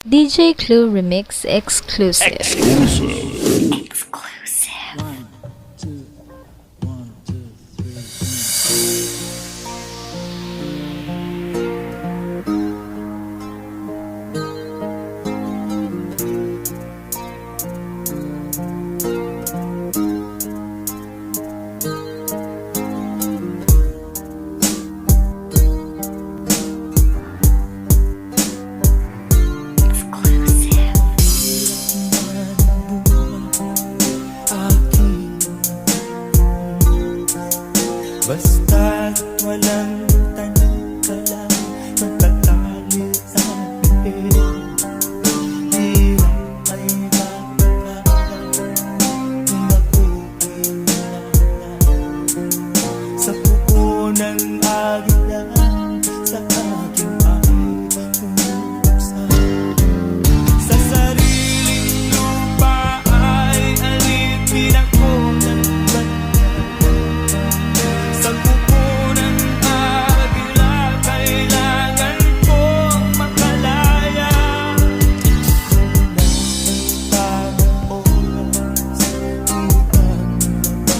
DJ Clue Remix exclusive. Exclusive. Basta't walang tanong ka lang, matatali sa pitin. Hirap ay makakala, makukulang sa pupunan agila, sa aking ay tumuksan. Sa sariling lupa ay alipin ako ng sa pupunan agila, kailangan kong makalaya. Tamang oras upang labanan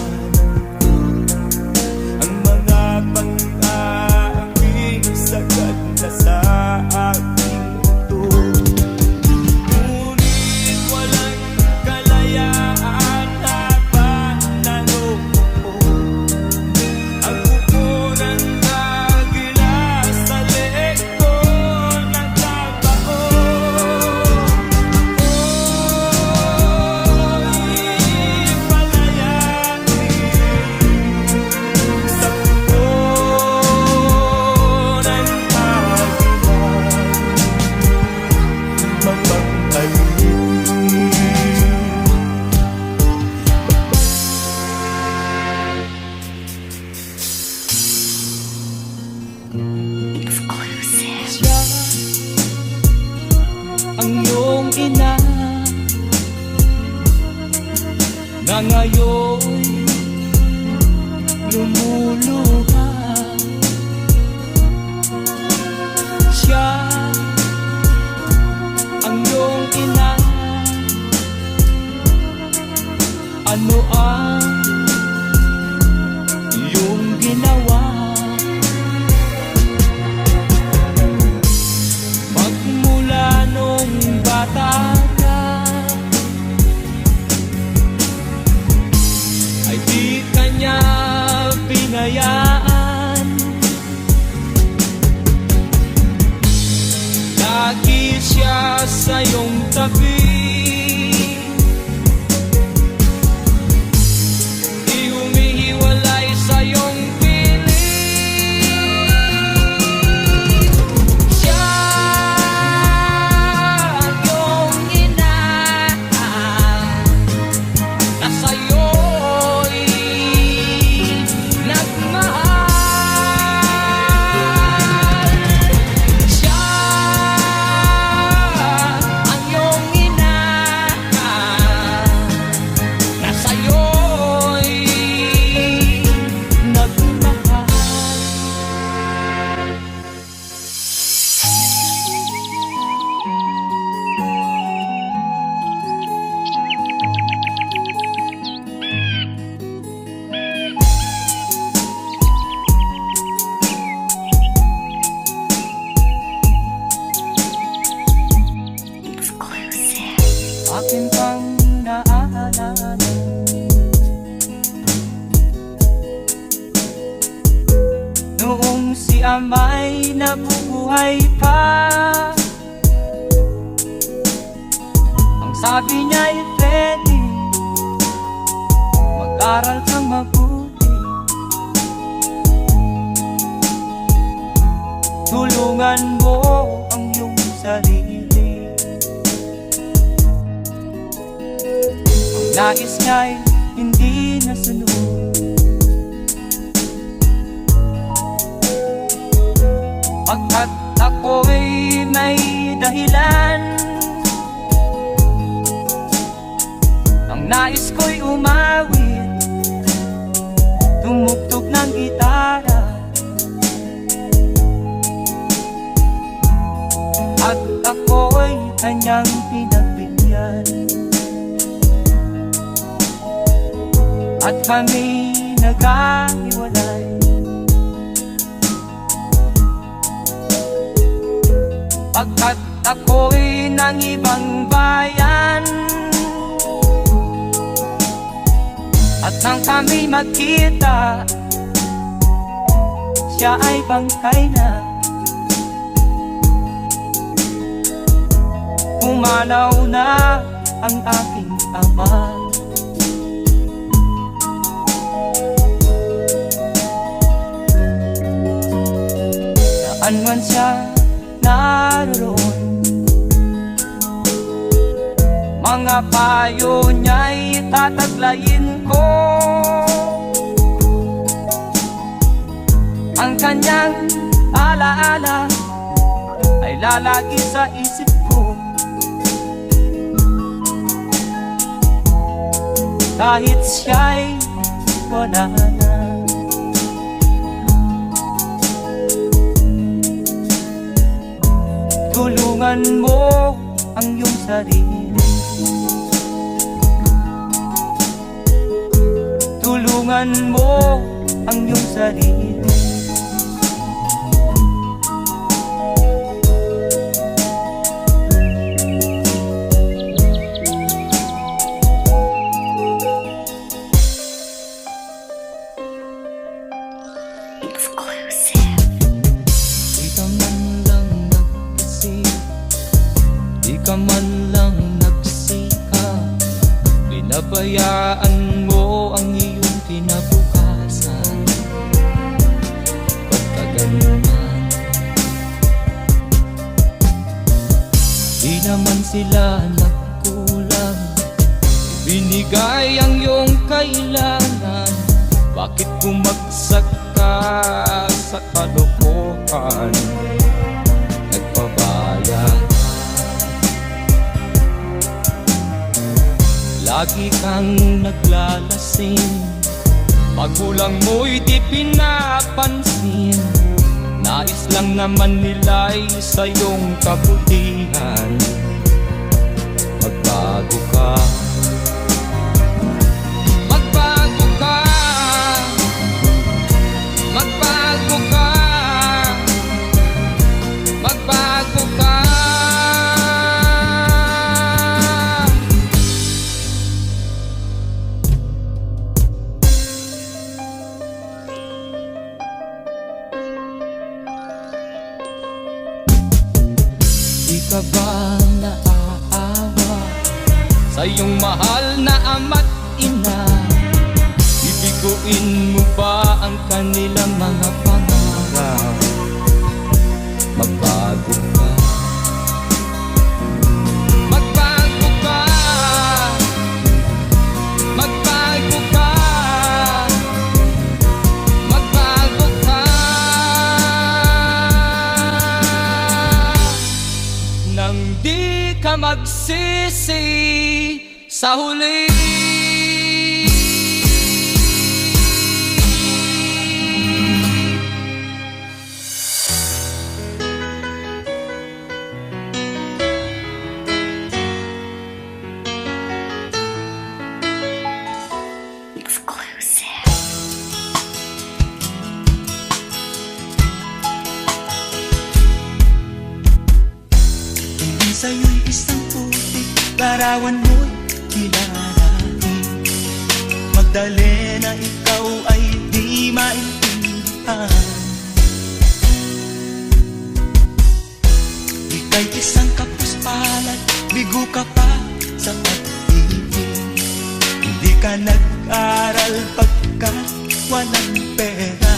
ang mga pag-aabing sagad na sa aking mundo. Ngunit walang kalayaan habang naroon ang pupunan agila sa leeg ko nagtabaon. Ako'y palayain sa pupunan agila, mapaghalin. Siya ang iyong ina na ngayon lumuluha. Siya ang iyong ina, ano ang iyong ginawa? Magmula nung bata ka ay di kanya binayaan. Lagi siya sa iyong tabi, di humihiwalay sa iyong piling. Siya ang iyong ina na sa'yo'y nagmahal. Siya ang iyong ina na sa'yo'y nagmahal. Akin pang naalala noong si ama'y nabubuhay pa. Ang sabi niya'y Freddy, mag-aral kang mabuti, tulungan mo ang iyong sarili. Ang nais niya'y hindi nasunod, pagkat ako'y may dahilan. Ang nais ko'y umawit, tumugtog ng gitara, at ako'y kanyang pinagbigyan. At kami nagkahiwalay. Pagkat ako'y ng ibang bayan, at nang kami magkita, siya ay bangkay na. Pumanaw na ang aking ama. Saan man siya naroon, mga payo niya'y tataglayin ko. Ang kanyang alaala ay lalagi sa isip ko. Kahit siya'y wala na. Tulungan mo ang iyong sarili. Tulungan mo ang iyong sarili. Di ka man lang nagsika, binabayaan mo ang iyong kinabukasan. Pagkaganyan, di naman sila nagkulang, binigay ang iyong kailangan. Bakit bumagsak ka sa kalokohan? Nagpabaya ka, lagi kang naglalasing, magulang mo'y di pinapansin. Nais lang naman nila'y sa iyong kabutihan. Magbago ka, magbago ka, magbago ka, magbago ka. Di ka ba naaawa sa iyong mahal na ama't ina? Bibiguin mo ba ang kanilang mga pangarap? Magbago ka, magbago ka, magbago ka, magbago ka. Nang di ka magsisi sa huli. Sa'yo'y isang putik, larawan mo'y kilalanin. Magdalena, ikaw ay di maintindihan. Ika'y isang kapuspalan, bigo ka pa sa pag-ibig. Hindi ka nag-aral pagka walang pera,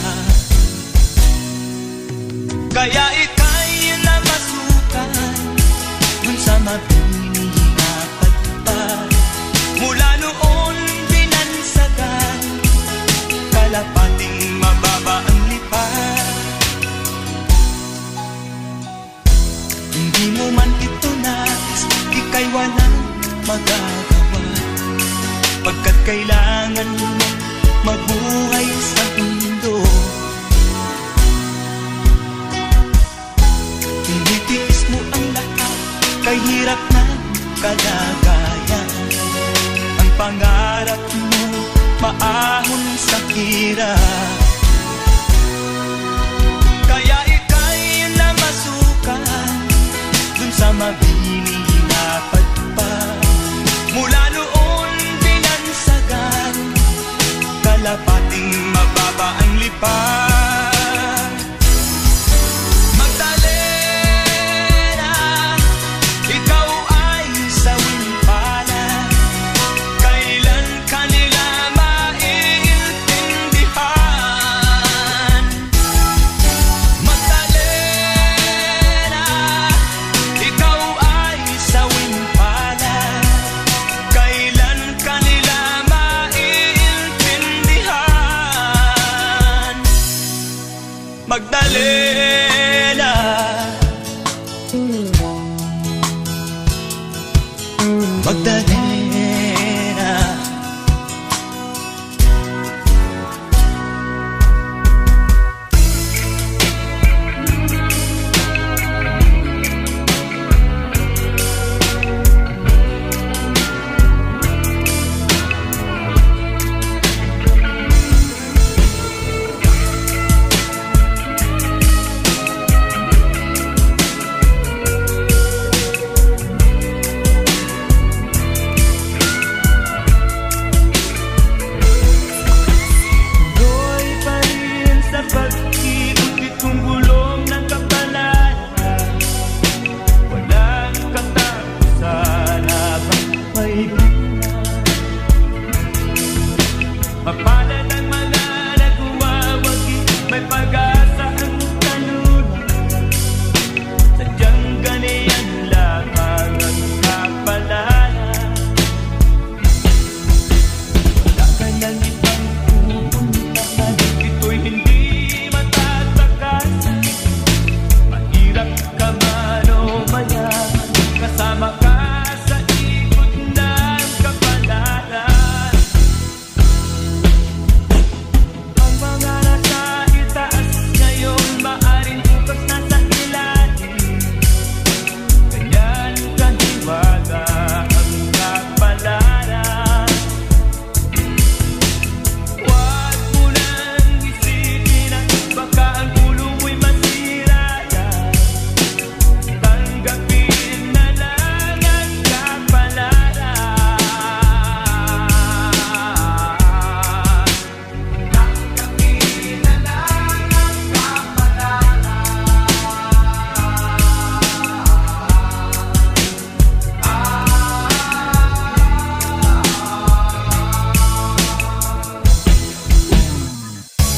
kaya ika'y namasukan sa mabinihapad pa. Mula noon binansagan, kalapating mababa ang lipat. Hindi mo man ito nais, ika'y walang magagawa, pagkat kailangan mo mabuhay sa mundo. Tinitiis mo ang lahat, kay hirap ng kalagayan. Ang pangarap mo maahon sa hirap, kaya ika'y namasukan dun sa mabini na padpad. Mula noon binansagan, kalapating mababa ang lipad. Magdalena, ikaw ay sawing palad, kailan kanila maiintindihan. Magdalena, ikaw ay sawing palad, kailan kanila maiintindihan. Magdalena, Magdalena.